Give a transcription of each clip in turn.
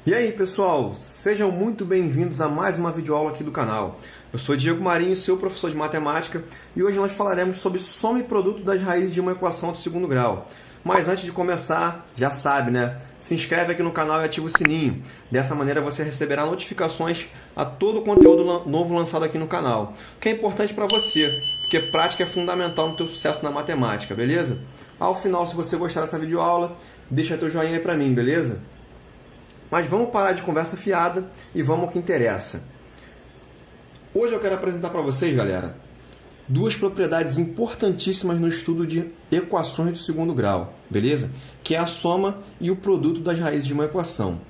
E aí pessoal, sejam muito bem-vindos a mais uma videoaula aqui do canal. Eu sou Diego Marinho, seu professor de matemática, e hoje nós falaremos sobre soma e produto das raízes de uma equação do segundo grau. Mas antes de começar, já sabe, né? Se inscreve aqui no canal e ativa o sininho. Dessa maneira você receberá notificações a todo o conteúdo novo lançado aqui no canal, que é importante para você, porque prática é fundamental no teu sucesso na matemática, beleza? Ao final, se você gostar dessa videoaula, deixa teu joinha aí para mim, beleza? Mas vamos parar de conversa fiada e vamos ao que interessa. Hoje eu quero apresentar para vocês, galera, duas propriedades importantíssimas no estudo de equações do segundo grau, beleza? Que é a soma e o produto das raízes de uma equação.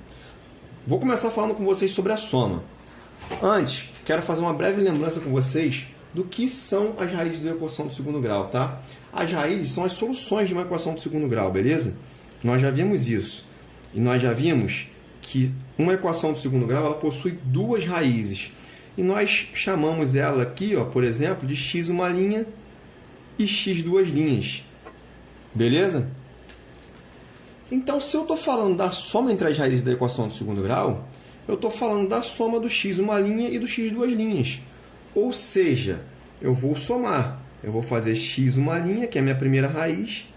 Vou começar falando com vocês sobre a soma. Antes, quero fazer uma breve lembrança com vocês do que são as raízes de uma equação do segundo grau, tá? As raízes são as soluções de uma equação do segundo grau, beleza? Nós já vimos isso. E nós já vimos que uma equação do segundo grau ela possui duas raízes. E nós chamamos ela aqui, ó, por exemplo, de x uma linha e x duas linhas. Beleza? Então, se eu estou falando da soma entre as raízes da equação do segundo grau, eu estou falando da soma do x uma linha e do x duas linhas. Ou seja, eu vou somar. Eu vou fazer x uma linha, que é a minha primeira raiz,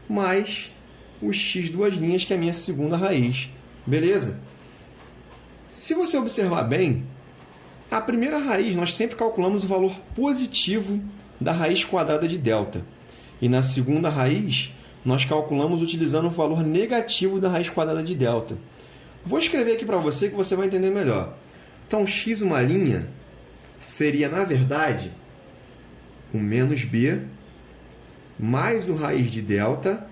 mais o x duas linhas, que é a minha segunda raiz. Beleza? Se você observar bem, a primeira raiz nós sempre calculamos o valor positivo da raiz quadrada de delta. E na segunda raiz, nós calculamos utilizando o valor negativo da raiz quadrada de delta. Vou escrever aqui para você que você vai entender melhor. Então, x uma linha seria, na verdade, o menos b mais o raiz de delta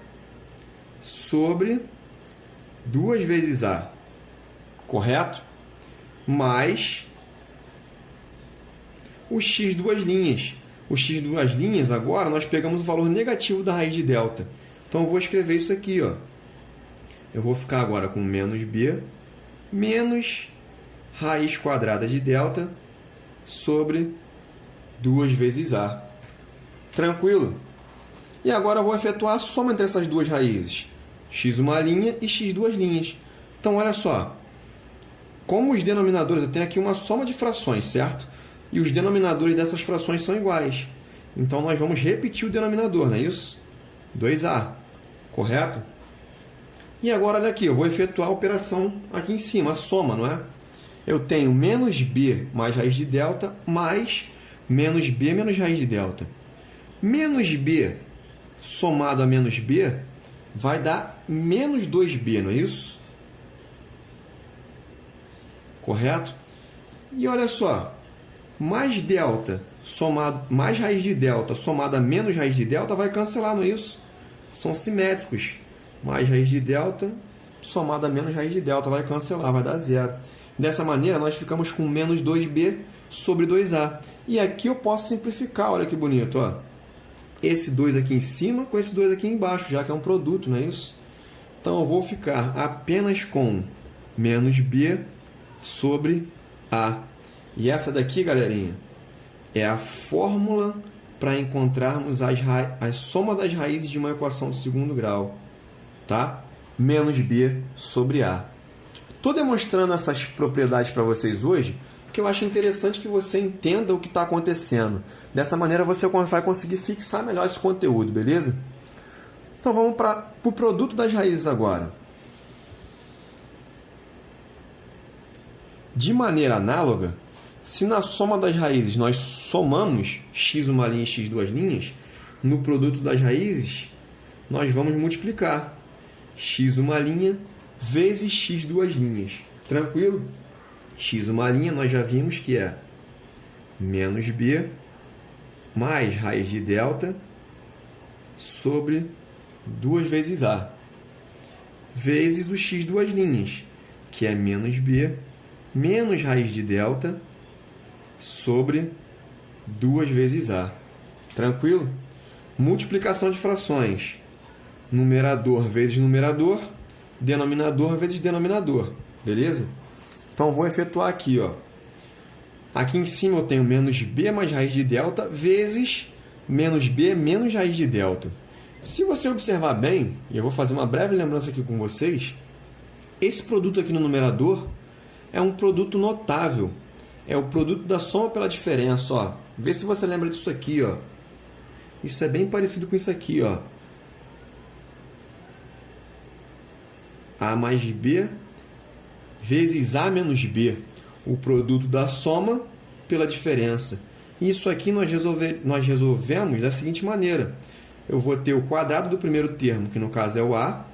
sobre 2 vezes a, correto? Mais o x duas linhas. O x duas linhas, agora, nós pegamos o valor negativo da raiz de delta. Então, eu vou escrever isso aqui, ó. Eu vou ficar agora com menos b menos raiz quadrada de delta sobre 2 vezes a. Tranquilo? E agora eu vou efetuar a soma entre essas duas raízes. X uma linha e x duas linhas. Então, olha só. Como os denominadores, eu tenho aqui uma soma de frações, certo? E os denominadores dessas frações são iguais. Então, nós vamos repetir o denominador, não é isso? 2a, correto? E agora, olha aqui, eu vou efetuar a operação aqui em cima, a soma, não é? Eu tenho menos b mais raiz de delta, mais menos b menos raiz de delta. Menos b somado a menos b vai dar menos 2b, não é isso? Correto? E olha só, mais delta somado, mais raiz de delta somada a menos raiz de delta vai cancelar, não é isso? São simétricos. Mais raiz de delta somada a menos raiz de delta vai cancelar, vai dar zero. Dessa maneira, nós ficamos com menos 2b sobre 2a. E aqui eu posso simplificar, olha que bonito, ó. Esse 2 aqui em cima com esse 2 aqui embaixo, já que é um produto, não é isso? Então, eu vou ficar apenas com menos b sobre a. E essa daqui, galerinha, é a fórmula para encontrarmos a soma das raízes de uma equação do segundo grau. Tá? Menos b sobre a. Estou demonstrando essas propriedades para vocês hoje porque eu acho interessante que você entenda o que está acontecendo. Dessa maneira você vai conseguir fixar melhor esse conteúdo, beleza? Então vamos para o produto das raízes agora. De maneira análoga, se na soma das raízes nós somamos x uma linha e x duas linhas, no produto das raízes nós vamos multiplicar x uma linha vezes x duas linhas. Tranquilo? X uma linha nós já vimos que é menos b mais raiz de delta sobre 2 vezes a, vezes o x duas linhas, que é menos b menos raiz de delta sobre 2 vezes a. Tranquilo? Multiplicação de frações. Numerador vezes numerador, denominador vezes denominador. Beleza? Então, vou efetuar aqui, ó. Aqui em cima eu tenho menos b mais raiz de delta vezes menos b menos raiz de delta. Se você observar bem, e eu vou fazer uma breve lembrança aqui com vocês, esse produto aqui no numerador é um produto notável. É o produto da soma pela diferença. Ó. Vê se você lembra disso aqui. Ó. Isso é bem parecido com isso aqui. Ó. A mais B vezes A menos B. O produto da soma pela diferença. Isso aqui nós resolvemos da seguinte maneira. Eu vou ter o quadrado do primeiro termo, que no caso é o A,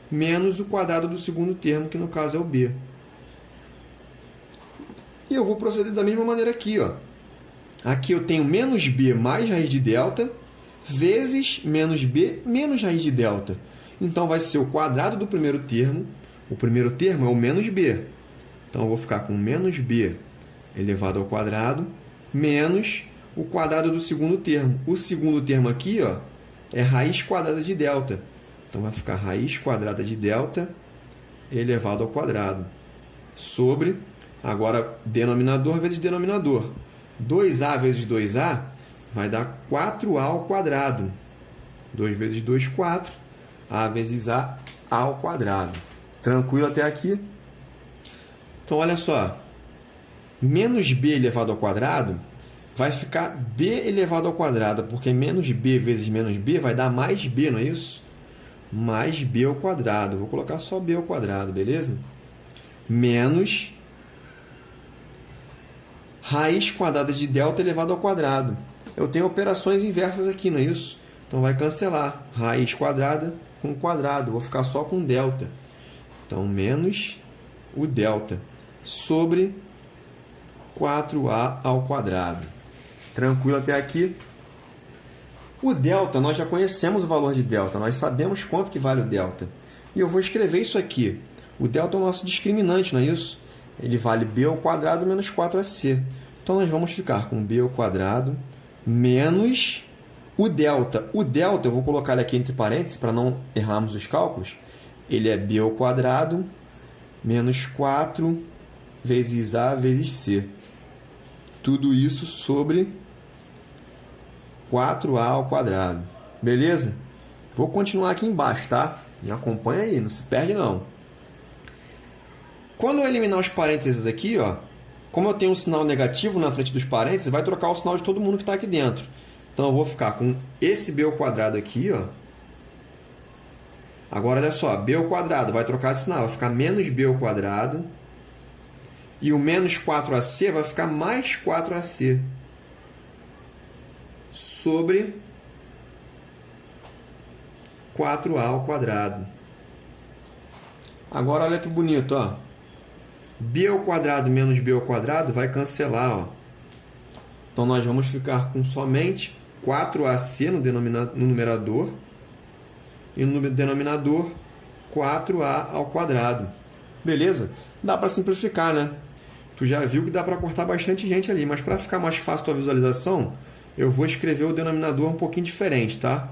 menos o quadrado do segundo termo, que no caso é o B. E eu vou proceder da mesma maneira aqui. Ó. Aqui eu tenho menos B mais raiz de delta, vezes menos B menos raiz de delta. Então, vai ser o quadrado do primeiro termo. O primeiro termo é o menos B. Então, eu vou ficar com menos B elevado ao quadrado, menos o quadrado do segundo termo. O segundo termo aqui, ó, é raiz quadrada de delta. Então, vai ficar raiz quadrada de delta elevado ao quadrado. Sobre, agora, denominador vezes denominador. 2A vezes 2A vai dar 4A ao quadrado. 2 vezes 2, 4. A vezes A ao quadrado. Tranquilo até aqui? Então, olha só. Menos B elevado ao quadrado vai ficar B elevado ao quadrado, porque menos B vezes menos B vai dar mais B, não é isso? Mais B ao quadrado. Vou colocar só B ao quadrado, beleza? Menos raiz quadrada de delta elevado ao quadrado. Eu tenho operações inversas aqui, não é isso? Então, vai cancelar. Raiz quadrada com quadrado. Vou ficar só com delta. Então, menos o delta sobre 4A ao quadrado. Tranquilo até aqui? O delta, nós já conhecemos o valor de delta. Nós sabemos quanto que vale o delta. E eu vou escrever isso aqui. O delta é o nosso discriminante, não é isso? Ele vale B ao quadrado menos 4AC. Então, nós vamos ficar com B ao quadrado menos o delta. O delta, eu vou colocar ele aqui entre parênteses para não errarmos os cálculos. Ele é B ao quadrado menos 4 vezes A vezes C. Tudo isso sobre 4A ao quadrado. Beleza? Vou continuar aqui embaixo, tá? Me acompanha aí, não se perde não. Quando eu eliminar os parênteses aqui, ó, como eu tenho um sinal negativo na frente dos parênteses, vai trocar o sinal de todo mundo que está aqui dentro. Então, eu vou ficar com esse B ao quadrado aqui, ó. Agora, olha só, B ao quadrado vai trocar de sinal, vai ficar menos B ao quadrado. E o menos 4AC vai ficar mais 4AC. Sobre 4A ao quadrado. Agora, olha que bonito, ó. B ao quadrado menos B ao quadrado vai cancelar, ó. Então, nós vamos ficar com somente 4AC no numerador e no denominador 4A ao quadrado. Beleza? Dá para simplificar, né? Tu já viu que dá para cortar bastante gente ali, mas para ficar mais fácil a tua visualização, eu vou escrever o denominador um pouquinho diferente, tá?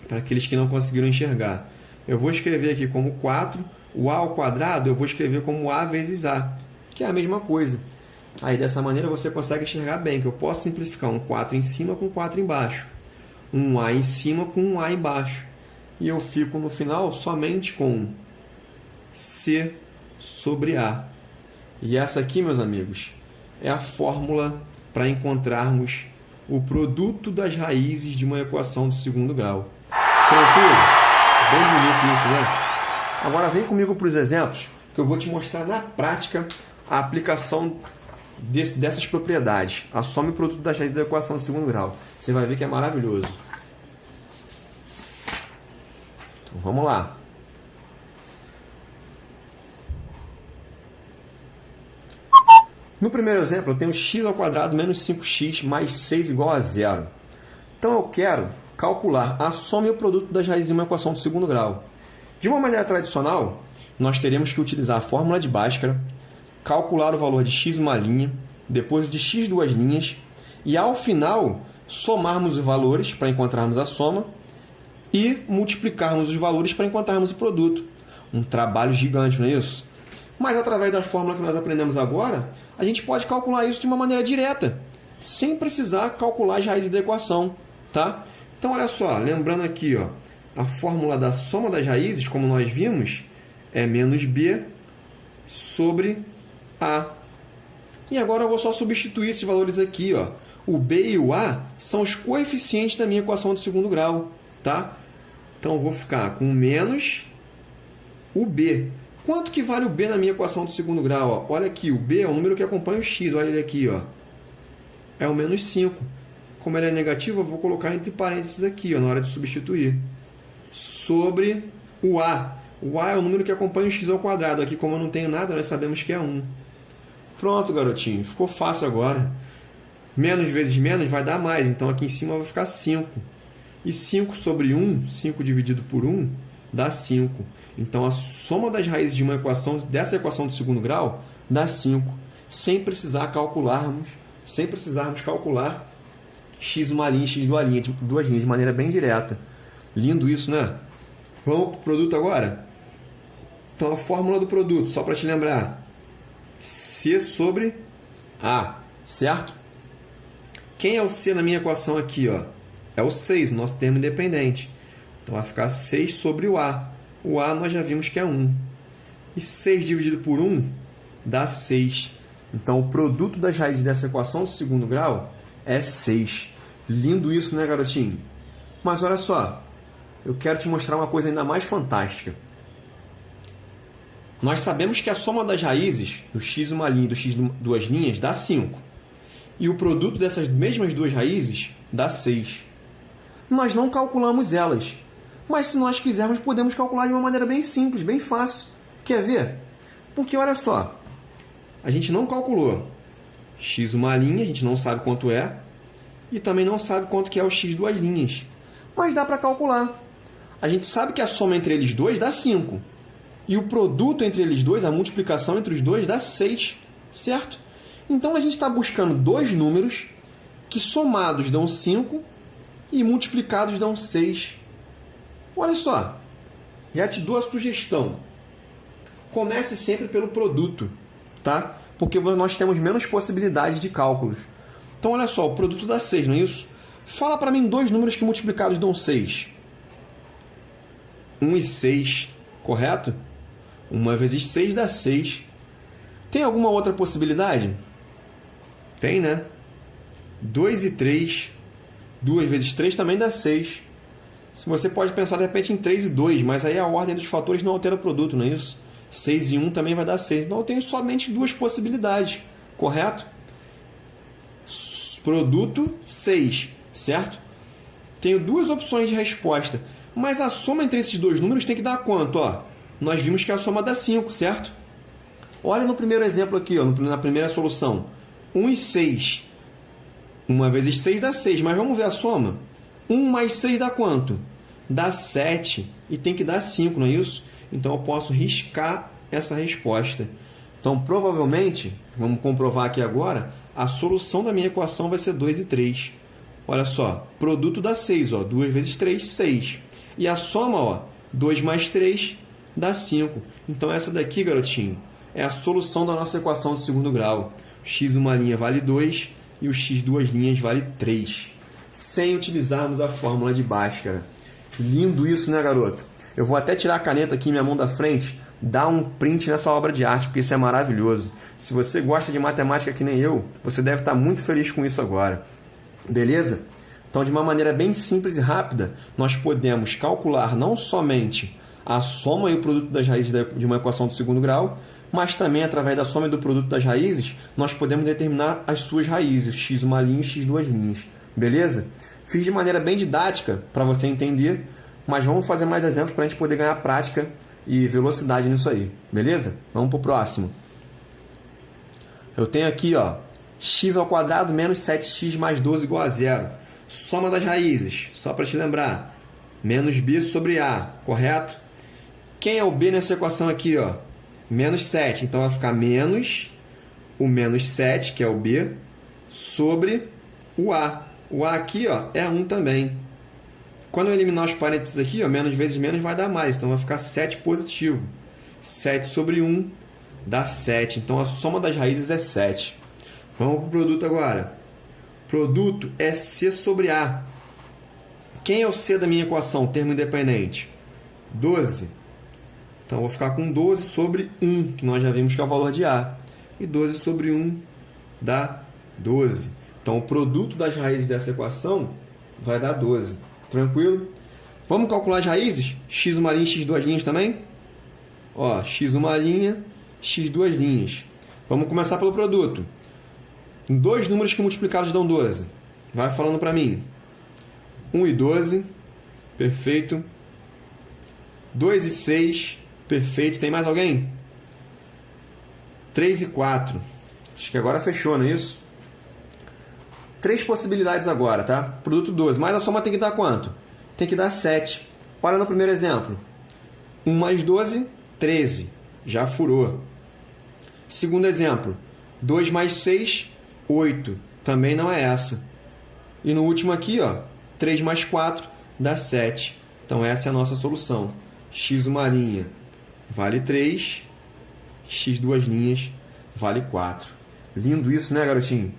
Para aqueles que não conseguiram enxergar. Eu vou escrever aqui como 4, o A ao quadrado eu vou escrever como A vezes A, que é a mesma coisa. Aí, dessa maneira, você consegue enxergar bem, que eu posso simplificar um 4 em cima com 4 embaixo. Um A em cima com um A embaixo. E eu fico, no final, somente com C sobre A. E essa aqui, meus amigos, é a fórmula para encontrarmos o produto das raízes de uma equação do segundo grau. Tranquilo? Bem bonito isso, né? Agora, vem comigo para os exemplos, que eu vou te mostrar na prática a aplicação dessas propriedades, a soma e produto das raízes da equação de segundo grau. Você vai ver que é maravilhoso. Então, vamos lá. No primeiro exemplo, eu tenho x ao quadrado menos 5x mais 6 igual a zero. Então, eu quero calcular a soma e o produto das raízes de uma equação de segundo grau. De uma maneira tradicional, nós teremos que utilizar a fórmula de Bhaskara, calcular o valor de x uma linha, depois de x duas linhas, e ao final somarmos os valores para encontrarmos a soma e multiplicarmos os valores para encontrarmos o produto. Um trabalho gigante, não é isso? Mas através da fórmula que nós aprendemos agora, a gente pode calcular isso de uma maneira direta, sem precisar calcular as raízes da equação, tá? Então, olha só, lembrando aqui, ó, a fórmula da soma das raízes, como nós vimos, é menos B sobre A. E agora eu vou só substituir esses valores aqui, ó. O B e o A são os coeficientes da minha equação do segundo grau, tá? Então, eu vou ficar com menos o B. Quanto que vale o B na minha equação do segundo grau? Ó? Olha aqui, o B é o número que acompanha o x. Olha ele aqui, ó. É o menos 5. Como ele é negativo, eu vou colocar entre parênteses aqui, ó, na hora de substituir. Sobre o A. O A é o número que acompanha o x ao quadrado. Aqui, como eu não tenho nada, nós sabemos que é 1. Pronto, garotinho. Ficou fácil agora. Menos vezes menos vai dar mais. Então, aqui em cima vai ficar 5. E 5 sobre 1, 5 dividido por 1, dá 5. Então, a soma das raízes de uma equação, dessa equação do segundo grau, dá 5. Sem precisarmos calcular x uma linha e x duas linhas, de maneira bem direta. Lindo isso, né? Vamos para o produto agora? Então, a fórmula do produto, só para te lembrar. C sobre A, certo? Quem é o C na minha equação aqui, ó? É o 6, o nosso termo independente. Então, vai ficar 6 sobre o A. O A nós já vimos que é 1. E 6 dividido por 1 dá 6. Então, o produto das raízes dessa equação do segundo grau é 6. Lindo isso, né, garotinho? Mas olha só, eu quero te mostrar uma coisa ainda mais fantástica. Nós sabemos que a soma das raízes do x uma linha e do x duas linhas dá 5. E o produto dessas mesmas duas raízes dá 6. Nós não calculamos elas. Mas se nós quisermos, podemos calcular de uma maneira bem simples, bem fácil. Quer ver? Porque olha só, a gente não calculou x uma linha, a gente não sabe quanto é, e também não sabe quanto que é o x duas linhas. Mas dá para calcular. A gente sabe que a soma entre eles dois dá 5. E o produto entre eles dois, a multiplicação entre os dois, dá 6, certo? Então, a gente está buscando dois números que somados dão 5 e multiplicados dão 6. Olha só, já te dou a sugestão. Comece sempre pelo produto, tá? Porque nós temos menos possibilidades de cálculos. Então, olha só, o produto dá 6, não é isso? Fala para mim dois números que multiplicados dão 6. 1 e 6, correto? 1 vezes 6 dá 6. Tem alguma outra possibilidade? Tem, né? 2 e 3. 2 vezes 3 também dá 6. Você pode pensar, de repente, em 3 e 2, mas aí a ordem dos fatores não altera o produto, não é isso? 6 e 1 também vai dar 6. Então, eu tenho somente duas possibilidades, correto? Produto 6, certo? Tenho duas opções de resposta, mas a soma entre esses dois números tem que dar quanto? Ó, nós vimos que a soma dá 5, certo? Olha no primeiro exemplo aqui, ó, na primeira solução. 1 e 6. 1 vezes 6 dá 6, mas vamos ver a soma. 1 mais 6 dá quanto? Dá 7. E tem que dar 5, não é isso? Então, eu posso riscar essa resposta. Então, provavelmente, vamos comprovar aqui agora, a solução da minha equação vai ser 2 e 3. Olha só, produto dá 6. Ó, 2 vezes 3, 6. E a soma, ó, 2 mais 3 dá 5. Então, essa daqui, garotinho, é a solução da nossa equação de segundo grau. O x uma linha vale 2 e o x duas linhas vale 3. Sem utilizarmos a fórmula de Bhaskara. Lindo isso, né, garoto? Eu vou até tirar a caneta aqui em minha mão da frente, dar um print nessa obra de arte, porque isso é maravilhoso. Se você gosta de matemática que nem eu, você deve estar muito feliz com isso agora. Beleza? Então, de uma maneira bem simples e rápida, nós podemos calcular não somente a soma e o produto das raízes de uma equação do segundo grau, mas também, através da soma e do produto das raízes, nós podemos determinar as suas raízes, x uma linha e x duas linhas. Beleza? Fiz de maneira bem didática para você entender, mas vamos fazer mais exemplos para a gente poder ganhar prática e velocidade nisso aí. Beleza? Vamos para o próximo. Eu tenho aqui, ó, x ao quadrado menos 7x mais 12 igual a 0. Soma das raízes, só para te lembrar. Menos b sobre a, correto? Quem é o b nessa equação aqui, ó? Menos 7. Então, vai ficar menos o menos 7, que é o b, sobre o a. O a aqui, ó, é 1 também. Quando eu eliminar os parênteses aqui, ó, menos vezes menos vai dar mais. Então, vai ficar 7 positivo. 7 sobre 1 dá 7. Então, a soma das raízes é 7. Vamos para o produto agora. Produto é C sobre A. Quem é o C da minha equação, termo independente? 12. Então, eu vou ficar com 12 sobre 1, que nós já vimos que é o valor de A. E 12 sobre 1 dá 12. Então, o produto das raízes dessa equação vai dar 12. Tranquilo? Vamos calcular as raízes? X uma linha e x duas linhas também? Ó, x uma linha, x duas linhas. Vamos começar pelo produto. Dois números que multiplicados dão 12. Vai falando para mim. 1 e 12. Perfeito. 2 e 6. Perfeito. Tem mais alguém? 3 e 4. Acho que agora fechou, não é isso? Três possibilidades agora, tá? Produto 12. Mas a soma tem que dar quanto? Tem que dar 7. Olha no primeiro exemplo. 1 mais 12, 13. Já furou. Segundo exemplo. 2 mais 6, 8. Também não é essa. E no último aqui, ó, 3 mais 4 dá 7. Então essa é a nossa solução. X uma linha vale 3. X duas linhas vale 4. Lindo isso, né, garotinho?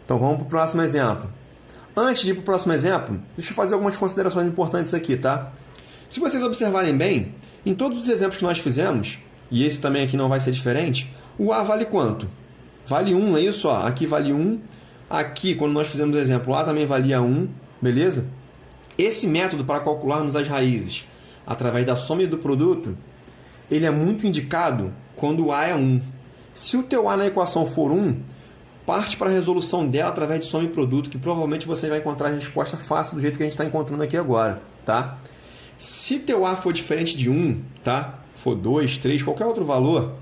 Então vamos para o próximo exemplo. Antes de ir para o próximo exemplo, deixa eu fazer algumas considerações importantes aqui, tá? Se vocês observarem bem, em todos os exemplos que nós fizemos, e esse também aqui não vai ser diferente, o A vale quanto? Vale 1, é isso? Ó, aqui vale 1. Aqui, quando nós fizemos o exemplo, o A também valia 1, beleza? Esse método para calcularmos as raízes através da soma e do produto, ele é muito indicado quando o A é 1. Se o teu A na equação for 1, parte para a resolução dela através de soma e produto, que provavelmente você vai encontrar a resposta fácil do jeito que a gente está encontrando aqui agora, tá? Se teu A for diferente de 1, tá? For 2, 3, qualquer outro valor,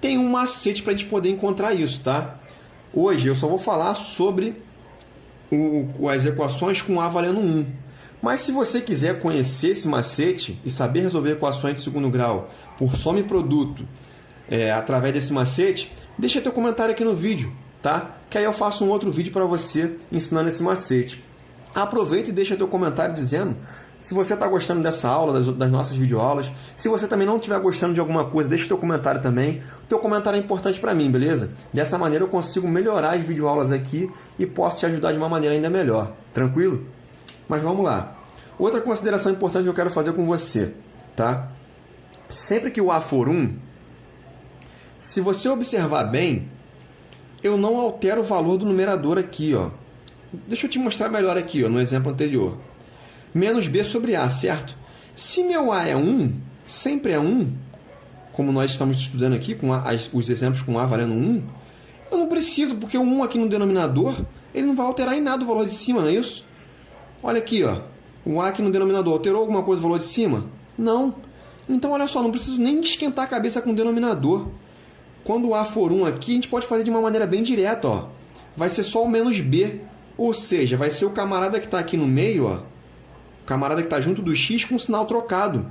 tem um macete para a gente poder encontrar isso, tá? Hoje eu só vou falar sobre as equações com A valendo 1. Mas se você quiser conhecer esse macete e saber resolver equações de segundo grau por soma e produto através desse macete, deixa teu comentário aqui no vídeo, tá? Que aí eu faço um outro vídeo para você ensinando esse macete. Aproveita e deixa teu comentário dizendo se você está gostando dessa aula, das nossas videoaulas. Se você também não estiver gostando de alguma coisa, deixa teu comentário também. O teu comentário é importante para mim, beleza? Dessa maneira eu consigo melhorar as videoaulas aqui e posso te ajudar de uma maneira ainda melhor. Tranquilo? Mas vamos lá. Outra consideração importante que eu quero fazer com você, tá? Sempre que o A for 1, se você observar bem, eu não altero o valor do numerador aqui, ó. Deixa eu te mostrar melhor aqui, ó, no exemplo anterior. Menos B sobre A, certo? Se meu A é 1, sempre é 1, como nós estamos estudando aqui, com os exemplos com A valendo 1, eu não preciso, porque o 1 aqui no denominador, ele não vai alterar em nada o valor de cima, não é isso? Olha aqui, ó. O A aqui no denominador alterou alguma coisa o valor de cima? Não. Então, olha só, não preciso nem esquentar a cabeça com o denominador. Quando o A for 1 aqui, a gente pode fazer de uma maneira bem direta, ó. Vai ser só o menos B. Ou seja, vai ser o camarada que está aqui no meio, ó. O camarada que está junto do X com o sinal trocado.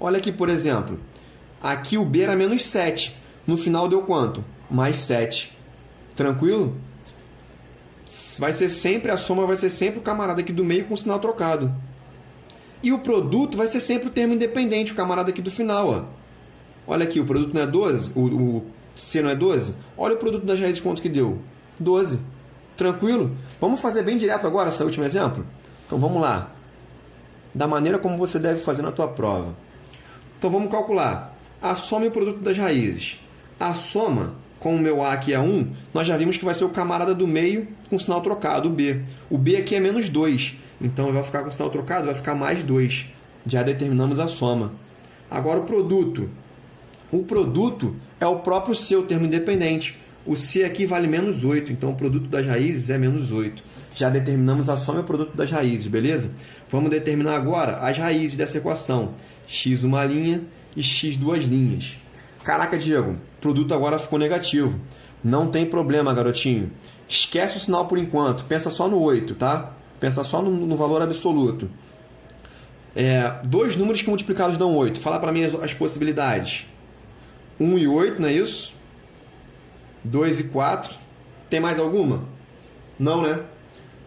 Olha aqui, por exemplo. Aqui o B era menos 7. No final deu quanto? Mais 7. Tranquilo? Vai ser sempre, a soma vai ser sempre o camarada aqui do meio com o sinal trocado. E o produto vai ser sempre o termo independente, o camarada aqui do final, ó. Olha aqui, o produto não é 12? O C não é 12? Olha o produto das raízes, quanto que deu? 12. Tranquilo? Vamos fazer bem direto agora esse último exemplo? Então vamos lá. Da maneira como você deve fazer na tua prova. Então vamos calcular a soma e o produto das raízes. A soma, com o meu A aqui é 1, nós já vimos que vai ser o camarada do meio com sinal trocado, o B. O B aqui é menos 2. Então vai ficar com sinal trocado, vai ficar mais 2. Já determinamos a soma. Agora o produto. O produto é o próprio C, o termo independente. O C aqui vale menos 8, então o produto das raízes é menos 8. Já determinamos a soma e o produto das raízes, beleza? Vamos determinar agora as raízes dessa equação. X uma linha e x duas linhas. Caraca, Diego, o produto agora ficou negativo. Não tem problema, garotinho. Esquece o sinal por enquanto. Pensa só no 8, tá? Pensa só no valor absoluto. Dois números que multiplicados dão 8. Fala para mim as possibilidades. 1 e 8, não é isso? 2 e 4. Tem mais alguma? Não, né?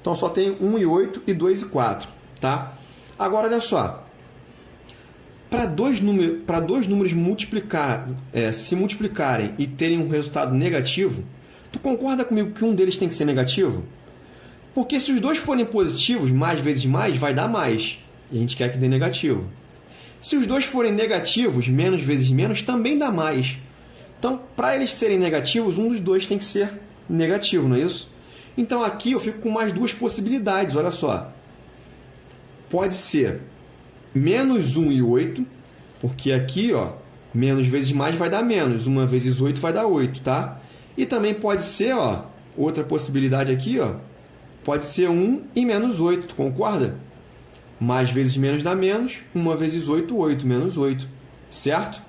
Então só tem 1 e 8 e 2 e 4, tá? Agora, olha só. Para dois números se multiplicarem e terem um resultado negativo, tu concorda comigo que um deles tem que ser negativo? Porque se os dois forem positivos, mais vezes mais, vai dar mais. E a gente quer que dê negativo. Se os dois forem negativos, menos vezes menos também dá mais. Então, para eles serem negativos, um dos dois tem que ser negativo, não é isso? Então, aqui eu fico com mais duas possibilidades, olha só. Pode ser menos 1 e 8, porque aqui, ó, menos vezes mais vai dar menos. 1 vezes 8 vai dar 8, tá? E também pode ser, ó, outra possibilidade aqui, ó, pode ser 1 e menos 8, tu concorda? Mais vezes menos dá menos, 1 vezes 8, 8, menos 8, certo?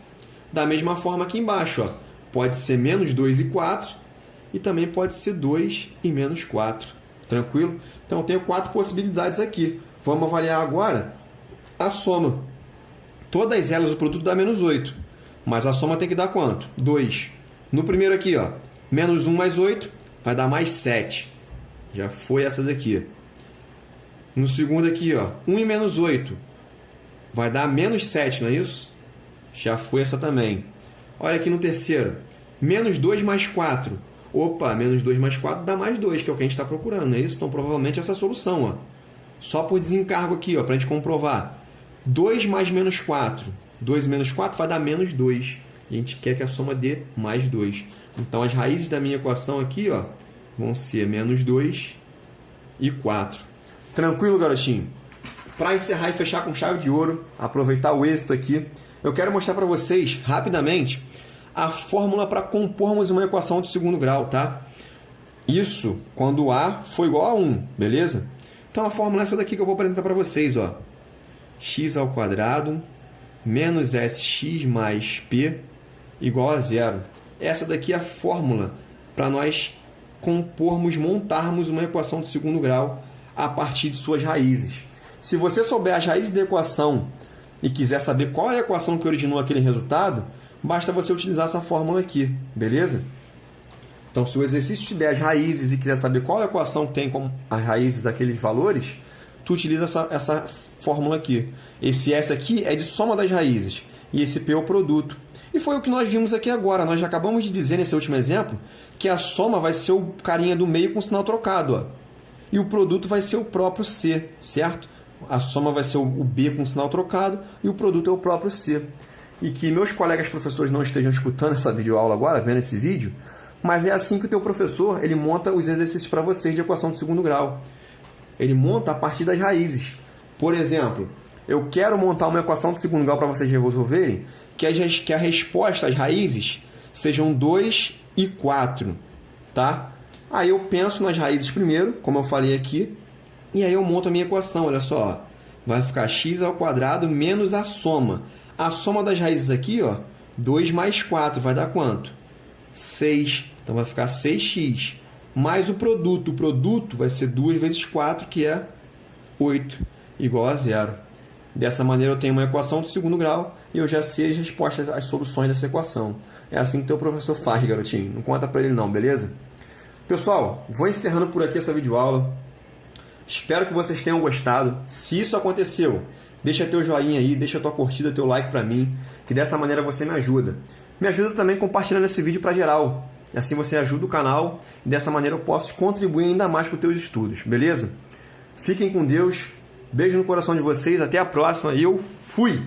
Da mesma forma aqui embaixo, ó, pode ser menos 2 e 4, e também pode ser 2 e menos 4, tranquilo? Então, eu tenho 4 possibilidades aqui. Vamos avaliar agora a soma. Todas elas, o produto dá menos 8, mas a soma tem que dar quanto? 2. No primeiro aqui, ó, menos 1 mais 8 vai dar mais 7. Já foi essa daqui. No segundo aqui, ó, 1 e menos 8 vai dar menos 7, não é isso? Já foi essa também. Olha aqui no terceiro. Menos 2 mais 4. Opa, menos 2 mais 4 dá mais 2, que é o que a gente está procurando, não é isso? Então, provavelmente essa é a solução, ó. Só por desencargo aqui, ó, para a gente comprovar. 2 mais menos 4. 2 menos 4 vai dar menos 2. E a gente quer que a soma dê mais 2. Então, as raízes da minha equação aqui, ó, vão ser menos 2 e 4. Tranquilo, garotinho? Para encerrar e fechar com chave de ouro, aproveitar o êxito aqui, eu quero mostrar para vocês, rapidamente, a fórmula para compormos uma equação de segundo grau, tá? Isso quando A for igual a 1, beleza? Então, a fórmula é essa daqui que eu vou apresentar para vocês, ó. X ao quadrado menos SX mais P igual a 0. Essa daqui é a fórmula para nós compormos, montarmos uma equação de segundo grau a partir de suas raízes. Se você souber as raízes da equação e quiser saber qual é a equação que originou aquele resultado, basta você utilizar essa fórmula aqui, beleza? Então, se o exercício te der as raízes e quiser saber qual equação tem como as raízes daqueles valores, tu utiliza essa fórmula aqui. Esse S aqui é de soma das raízes e esse P é o produto. E foi o que nós vimos aqui agora. Nós já acabamos de dizer nesse último exemplo que a soma vai ser o carinha do meio com sinal trocado, ó. E o produto vai ser o próprio C, certo? A soma vai ser o B com sinal trocado e o produto é o próprio C. E que meus colegas professores não estejam escutando essa videoaula agora, vendo esse vídeo, mas é assim que o teu professor ele monta os exercícios para vocês de equação de segundo grau. Ele monta a partir das raízes. Por exemplo, eu quero montar uma equação de segundo grau para vocês resolverem, que a resposta às raízes sejam 2 e 4, tá? Aí eu penso nas raízes primeiro, como eu falei aqui, e aí eu monto a minha equação, olha só. Vai ficar x ao quadrado menos a soma. A soma das raízes aqui, ó, 2 mais 4, vai dar quanto? 6. Então, vai ficar 6x. Mais o produto. O produto vai ser 2 vezes 4, que é 8, igual a 0. Dessa maneira, eu tenho uma equação de segundo grau e eu já sei as respostas, as soluções dessa equação. É assim que o teu professor faz, garotinho. Não conta para ele não, beleza? Pessoal, vou encerrando por aqui essa videoaula. Espero que vocês tenham gostado. Se isso aconteceu, deixa teu joinha aí, deixa tua curtida, teu like para mim, que dessa maneira você me ajuda. Me ajuda também compartilhando esse vídeo para geral. Assim você ajuda o canal e dessa maneira eu posso contribuir ainda mais com os teus estudos, beleza? Fiquem com Deus. Beijo no coração de vocês. Até a próxima e eu fui!